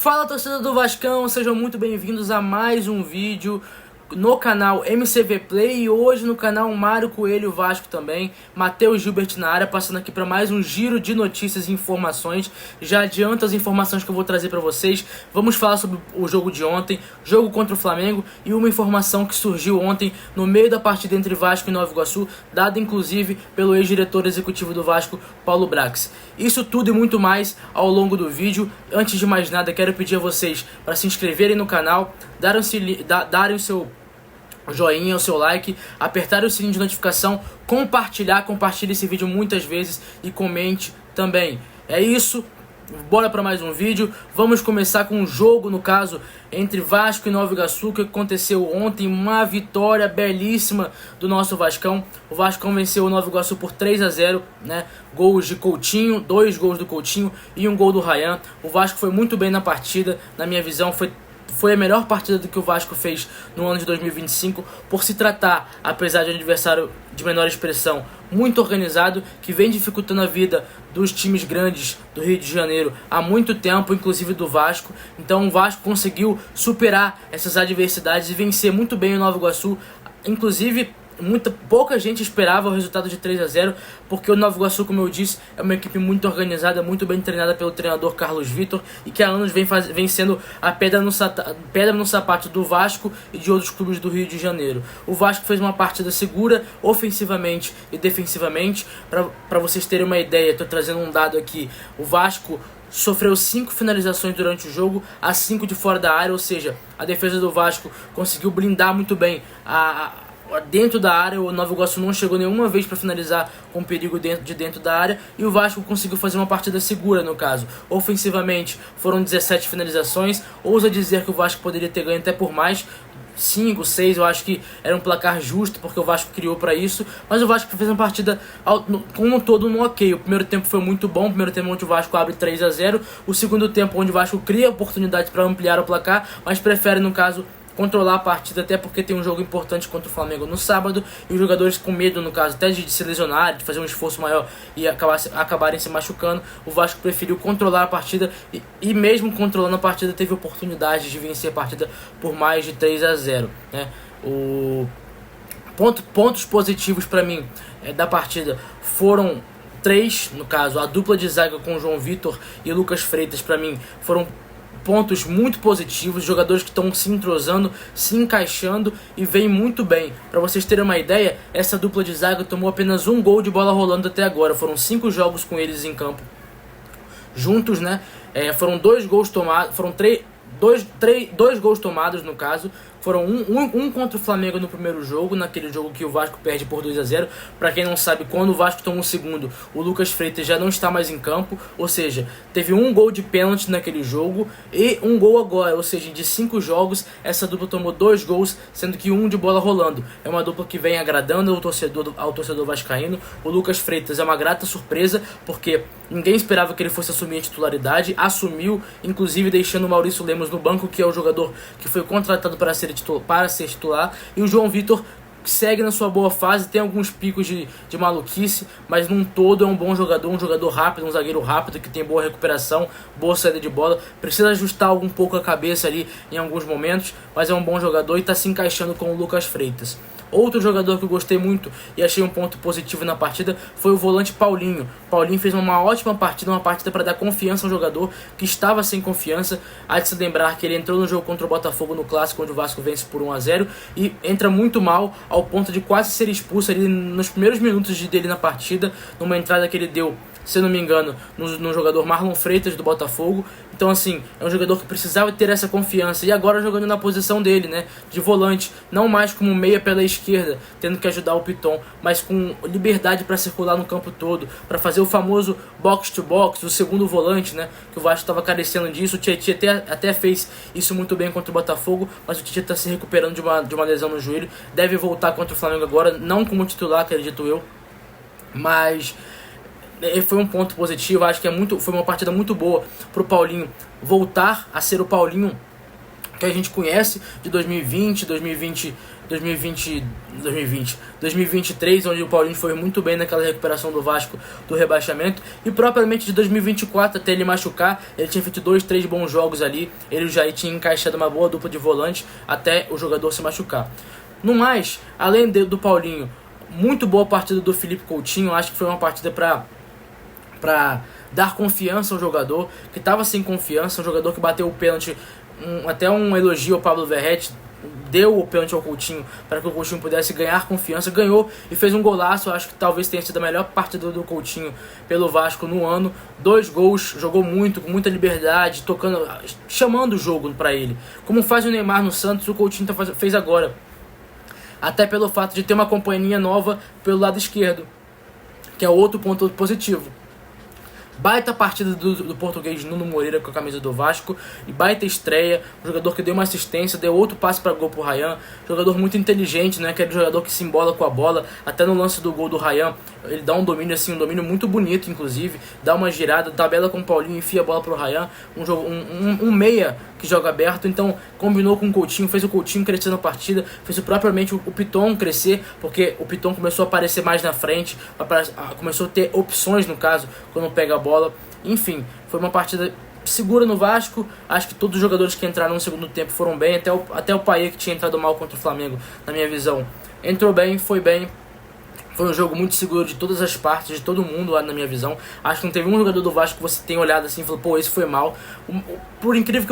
Fala, torcida do Vascão, sejam muito bem-vindos a mais um vídeo no canal MCV Play e hoje no canal Mário Coelho Vasco também, Matheus Gilbert na área, passando aqui para mais um giro de notícias e informações. Já adianto as informações que eu vou trazer para vocês. Vamos falar sobre o jogo de ontem, jogo contra o Flamengo, e uma informação que surgiu ontem no meio da partida entre Vasco e Nova Iguaçu, dada inclusive pelo ex-diretor executivo do Vasco, Paulo Brax. Isso tudo e muito mais ao longo do vídeo. Antes de mais nada, quero pedir a vocês para se inscreverem no canal, darem o seu joinha, o seu like, apertar o sininho de notificação, compartilhe esse vídeo muitas vezes e comente também. É isso, bora para mais um vídeo. Vamos começar com um jogo, no caso, entre Vasco e Nova Iguaçu, que aconteceu ontem, uma vitória belíssima do nosso Vascão. O Vascão venceu o Nova Iguaçu por 3-0, né? Gols de Coutinho, 2 gols do Coutinho e um gol do Ryan. O Vasco foi muito bem na partida, na minha visão, foi a melhor partida do que o Vasco fez no ano de 2025, por se tratar, apesar de um adversário de menor expressão, muito organizado, que vem dificultando a vida dos times grandes do Rio de Janeiro há muito tempo, inclusive do Vasco. Então o Vasco conseguiu superar essas adversidades e vencer muito bem o Nova Iguaçu, inclusive pouca gente esperava o resultado de 3-0, porque o Nova Iguaçu, como eu disse, é uma equipe muito organizada, muito bem treinada pelo treinador Carlos Vitor, e que há anos vem sendo a pedra no sapato do Vasco e de outros clubes do Rio de Janeiro. O Vasco fez uma partida segura, ofensivamente e defensivamente. Para vocês terem uma ideia, estou trazendo um dado aqui: o Vasco sofreu 5 finalizações durante o jogo, as 5 de fora da área, ou seja, a defesa do Vasco conseguiu blindar muito bem dentro da área. O Nova Iguaçu não chegou nenhuma vez para finalizar com perigo dentro da área, e o Vasco conseguiu fazer uma partida segura. No caso, ofensivamente foram 17 finalizações, ousa dizer que o Vasco poderia ter ganho até por mais, 5, 6, eu acho que era um placar justo, porque o Vasco criou para isso, mas o Vasco fez uma partida como um todo no ok. O primeiro tempo foi muito bom, o primeiro tempo onde o Vasco abre 3-0, o segundo tempo onde o Vasco cria oportunidade para ampliar o placar, mas prefere, no caso, controlar a partida, até porque tem um jogo importante contra o Flamengo no sábado, e os jogadores com medo, no caso, até de se lesionar, de fazer um esforço maior e acabarem se machucando. O Vasco preferiu controlar a partida e mesmo controlando a partida, teve oportunidade de vencer a partida por mais de 3-0, né? Pontos positivos para mim da partida foram 3, no caso, a dupla de zaga com João Vitor e Lucas Freitas, para mim, foram pontos muito positivos, jogadores que estão se entrosando, se encaixando e vem muito bem. Para vocês terem uma ideia, essa dupla de zaga tomou apenas um gol de bola rolando até agora. Foram 5 jogos com eles em campo juntos, né? Foram 2 gols tomados, foram 2 gols tomados, no caso. Foram um contra o Flamengo no primeiro jogo, naquele jogo que o Vasco perde por 2-0. Para quem não sabe, quando o Vasco toma um segundo, o Lucas Freitas já não está mais em campo, ou seja, teve um gol de pênalti naquele jogo e um gol agora, ou seja, de 5 jogos, essa dupla tomou 2 gols, sendo que um de bola rolando. É uma dupla que vem agradando ao torcedor vascaíno. O Lucas Freitas é uma grata surpresa, porque ninguém esperava que ele fosse assumir a titularidade, assumiu, inclusive deixando o Maurício Lemos no banco, que é o jogador que foi contratado para ser titular, e o João Vitor segue na sua boa fase, tem alguns picos de maluquice, mas num todo é um bom jogador, um jogador rápido, um zagueiro rápido, que tem boa recuperação, boa saída de bola, precisa ajustar um pouco a cabeça ali em alguns momentos, mas é um bom jogador e está se encaixando com o Lucas Freitas. Outro jogador que eu gostei muito e achei um ponto positivo na partida foi o volante Paulinho. Paulinho fez uma ótima partida, uma partida para dar confiança ao jogador que estava sem confiança. Há de se lembrar que ele entrou no jogo contra o Botafogo no Clássico, onde o Vasco vence por 1-0, e entra muito mal, ao ponto de quase ser expulso ali nos primeiros minutos dele na partida, numa entrada que ele deu, se eu não me engano, no jogador Marlon Freitas do Botafogo. Então, assim, é um jogador que precisava ter essa confiança, e agora jogando na posição dele, né, de volante, não mais como meia pela esquerda, tendo que ajudar o Piton, mas com liberdade para circular no campo todo, para fazer o famoso box-to-box, o segundo volante, né, que o Vasco estava carecendo disso. O Tietchan até fez isso muito bem contra o Botafogo, mas o Tietchan está se recuperando de uma lesão no joelho, deve voltar contra o Flamengo agora, não como titular, acredito eu, mas foi um ponto positivo. Acho que foi uma partida muito boa pro Paulinho voltar a ser o Paulinho que a gente conhece de 2023, onde o Paulinho foi muito bem naquela recuperação do Vasco do rebaixamento, e propriamente de 2024, até ele machucar. Ele tinha feito 2-3 bons jogos ali, ele já tinha encaixado uma boa dupla de volante até o jogador se machucar. No mais, além do Paulinho, muito boa partida do Felipe Coutinho. Acho que foi uma partida para dar confiança ao jogador que estava sem confiança, um jogador que bateu o pênalti, até um elogio ao Pablo Verratti, deu o pênalti ao Coutinho para que o Coutinho pudesse ganhar confiança, ganhou e fez um golaço. Acho que talvez tenha sido a melhor partida do Coutinho pelo Vasco no ano. 2 gols, jogou muito, com muita liberdade, tocando, chamando o jogo para ele. Como faz o Neymar no Santos, o Coutinho fez agora. Até pelo fato de ter uma companhia nova pelo lado esquerdo, que é outro ponto positivo. Baita partida do português Nuno Moreira com a camisa do Vasco, e baita estreia, um jogador que deu uma assistência, deu outro passe para gol pro Ryan, jogador muito inteligente, né? Aquele jogador que se embola com a bola, até no lance do gol do Ryan, ele dá um domínio assim, um domínio muito bonito, inclusive, dá uma girada, tabela com o Paulinho, enfia a bola pro Ryan, um meia que joga aberto, então combinou com o Coutinho, fez o Coutinho crescer na partida, fez propriamente o Piton crescer, porque o Piton começou a aparecer mais na frente, começou a ter opções no caso, quando pega a bola. Enfim, foi uma partida segura no Vasco. Acho que todos os jogadores que entraram no segundo tempo foram bem, até o Payet, que tinha entrado mal contra o Flamengo, na minha visão, entrou bem, foi bem. Foi um jogo muito seguro de todas as partes, de todo mundo lá na minha visão. Acho que não teve um jogador do Vasco que você tenha olhado assim e falou, pô, esse foi mal. Por incrível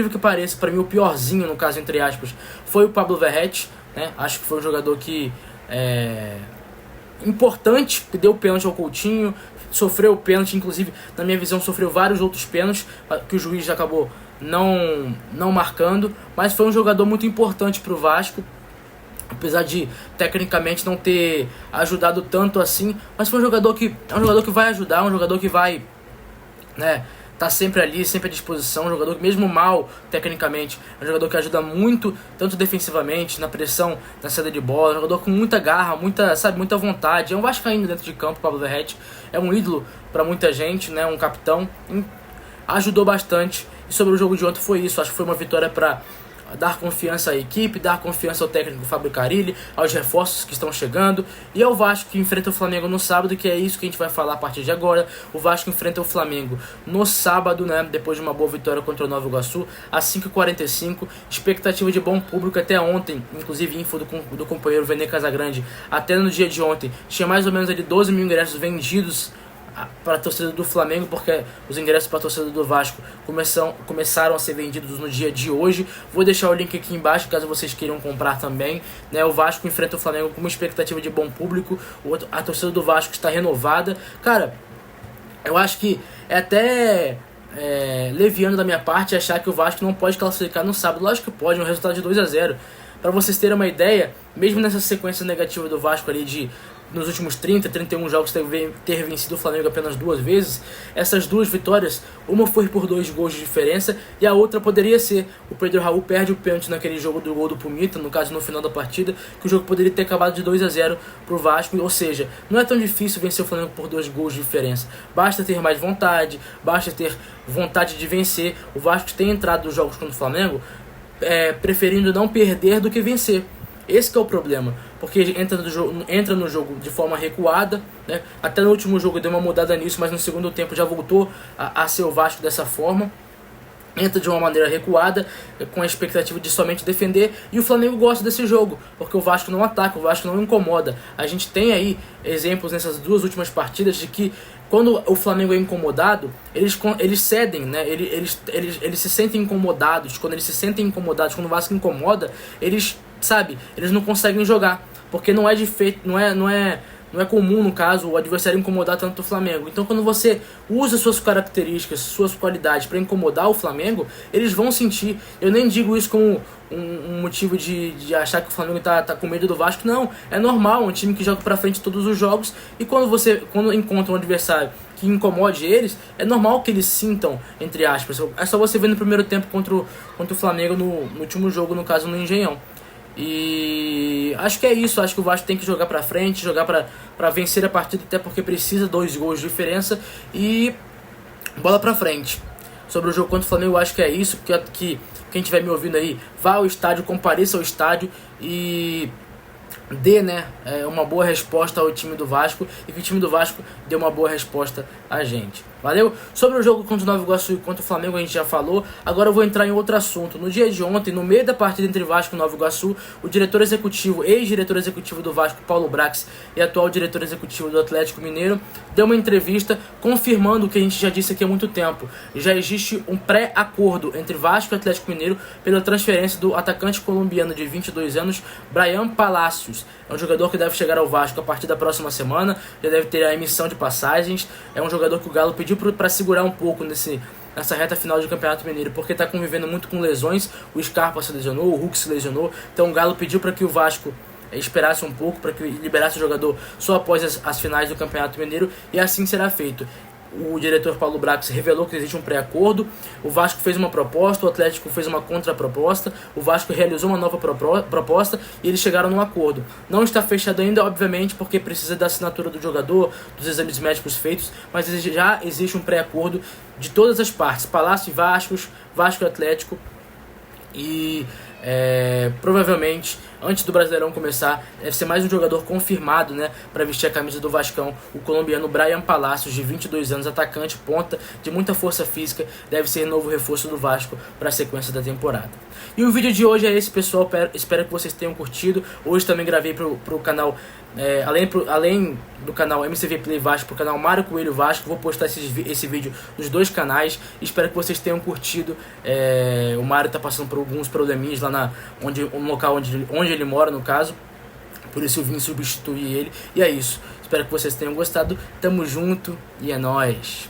que pareça, para mim o piorzinho, no caso, entre aspas, foi o Pablo Verratti, né? Acho que foi um jogador que importante, que deu o pênalti ao Coutinho, sofreu o pênalti, inclusive, na minha visão, sofreu vários outros pênaltis que o juiz acabou não marcando, mas foi um jogador muito importante para o Vasco, apesar de tecnicamente não ter ajudado tanto assim, mas foi um jogador que vai ajudar, um jogador que vai, né, tá sempre ali, sempre à disposição, um jogador que mesmo mal tecnicamente, é um jogador que ajuda muito, tanto defensivamente, na pressão, na saída de bola, um jogador com muita garra, muita vontade, é um vascaíno dentro de campo. Pablo Verratti é um ídolo para muita gente, né, um capitão, ajudou bastante. E sobre o jogo de ontem foi isso, acho que foi uma vitória para dar confiança à equipe, dar confiança ao técnico Fábio Carille, aos reforços que estão chegando, e ao Vasco, que enfrenta o Flamengo no sábado, que é isso que a gente vai falar a partir de agora. O Vasco enfrenta o Flamengo no sábado, né, depois de uma boa vitória contra o Nova Iguaçu, às 5h45, expectativa de bom público até ontem, inclusive info do companheiro Vene Casagrande, até no dia de ontem, tinha mais ou menos ali 12 mil ingressos vendidos para a torcida do Flamengo, porque os ingressos para a torcida do Vasco começaram a ser vendidos no dia de hoje. Vou deixar o link aqui embaixo caso vocês queiram comprar também, né? O Vasco enfrenta o Flamengo com uma expectativa de bom público, a torcida do Vasco está renovada. Cara, eu acho que é até leviano da minha parte achar que o Vasco não pode classificar no sábado. Lógico que pode, um resultado de 2-0. Para vocês terem uma ideia, mesmo nessa sequência negativa do Vasco ali nos últimos 31 jogos ter vencido o Flamengo apenas 2 vezes, essas 2 vitórias, uma foi por 2 gols de diferença e a outra poderia ser o Pedro Raul perde o pênalti naquele jogo do gol do Pumita, no caso no final da partida, que o jogo poderia ter acabado de 2-0 pro Vasco. Ou seja, não é tão difícil vencer o Flamengo por 2 gols de diferença, basta ter mais vontade, basta ter vontade de vencer. O Vasco tem entrado nos jogos contra o Flamengo preferindo não perder do que vencer. Esse que é o problema, porque entra no jogo de forma recuada, né? Até no último jogo deu uma mudada nisso, mas no segundo tempo já voltou a ser o Vasco dessa forma. Entra de uma maneira recuada, com a expectativa de somente defender, e o Flamengo gosta desse jogo, porque o Vasco não ataca, o Vasco não incomoda. A gente tem aí exemplos nessas 2 últimas partidas de que quando o Flamengo é incomodado, eles cedem, né? Eles se sentem incomodados. Quando eles se sentem incomodados, quando o Vasco incomoda, eles não conseguem jogar, porque não é comum, no caso, o adversário incomodar tanto o Flamengo. Então, quando você usa suas características, suas qualidades para incomodar o Flamengo, eles vão sentir. Eu nem digo isso como um motivo de achar que o Flamengo tá com medo do Vasco. Não, é normal, um time que joga para frente todos os jogos, e quando encontra um adversário que incomode eles, é normal que eles sintam, entre aspas. É só você ver no primeiro tempo contra o Flamengo no último jogo, no caso no Engenhão. E acho que é isso, acho que o Vasco tem que jogar pra frente, jogar pra vencer a partida, até porque precisa 2 gols de diferença, e bola pra frente. Sobre o jogo contra o Flamengo, eu acho que é isso, que quem estiver me ouvindo aí, vá ao estádio, compareça ao estádio e dê, né, uma boa resposta ao time do Vasco, e que o time do Vasco dê uma boa resposta a gente. Valeu? Sobre o jogo contra o Nova Iguaçu e contra o Flamengo a gente já falou. Agora eu vou entrar em outro assunto. No dia de ontem, no meio da partida entre Vasco e Nova Iguaçu, o diretor executivo, ex-diretor executivo do Vasco, Paulo Brax, e atual diretor executivo do Atlético Mineiro, deu uma entrevista confirmando o que a gente já disse aqui há muito tempo. Já existe um pré-acordo entre Vasco e Atlético Mineiro pela transferência do atacante colombiano de 22 anos, Bryan Palacios. É um jogador que deve chegar ao Vasco a partir da próxima semana, já deve ter a emissão de passagens. É um jogador que o Galo pediu para segurar um pouco nessa reta final de Campeonato Mineiro, porque está convivendo muito com lesões. O Scarpa se lesionou, o Hulk se lesionou, então o Galo pediu para que o Vasco esperasse um pouco, para que liberasse o jogador só após as finais do Campeonato Mineiro, e assim será feito. O diretor Paulo Brax revelou que existe um pré-acordo, o Vasco fez uma proposta, o Atlético fez uma contraproposta, o Vasco realizou uma nova proposta e eles chegaram num acordo. Não está fechado ainda, obviamente, porque precisa da assinatura do jogador, dos exames médicos feitos, mas já existe um pré-acordo de todas as partes, Palácio e Vasco e Atlético, e provavelmente antes do Brasileirão começar deve ser mais um jogador confirmado, né, para vestir a camisa do Vascão, o colombiano Bryan Palacios, de 22 anos, atacante, ponta, de muita força física, deve ser novo reforço do Vasco para a sequência da temporada. E o vídeo de hoje é esse, pessoal, espero que vocês tenham curtido. Hoje também gravei pro canal, além do canal MCV Play Vasco, pro canal Mário Coelho Vasco. Vou postar esse vídeo nos dois canais, espero que vocês tenham curtido. O Mário tá passando por alguns probleminhas lá no local onde ele mora, no caso, por isso eu vim substituir ele, e é isso. Espero que vocês tenham gostado, tamo junto e é nóis.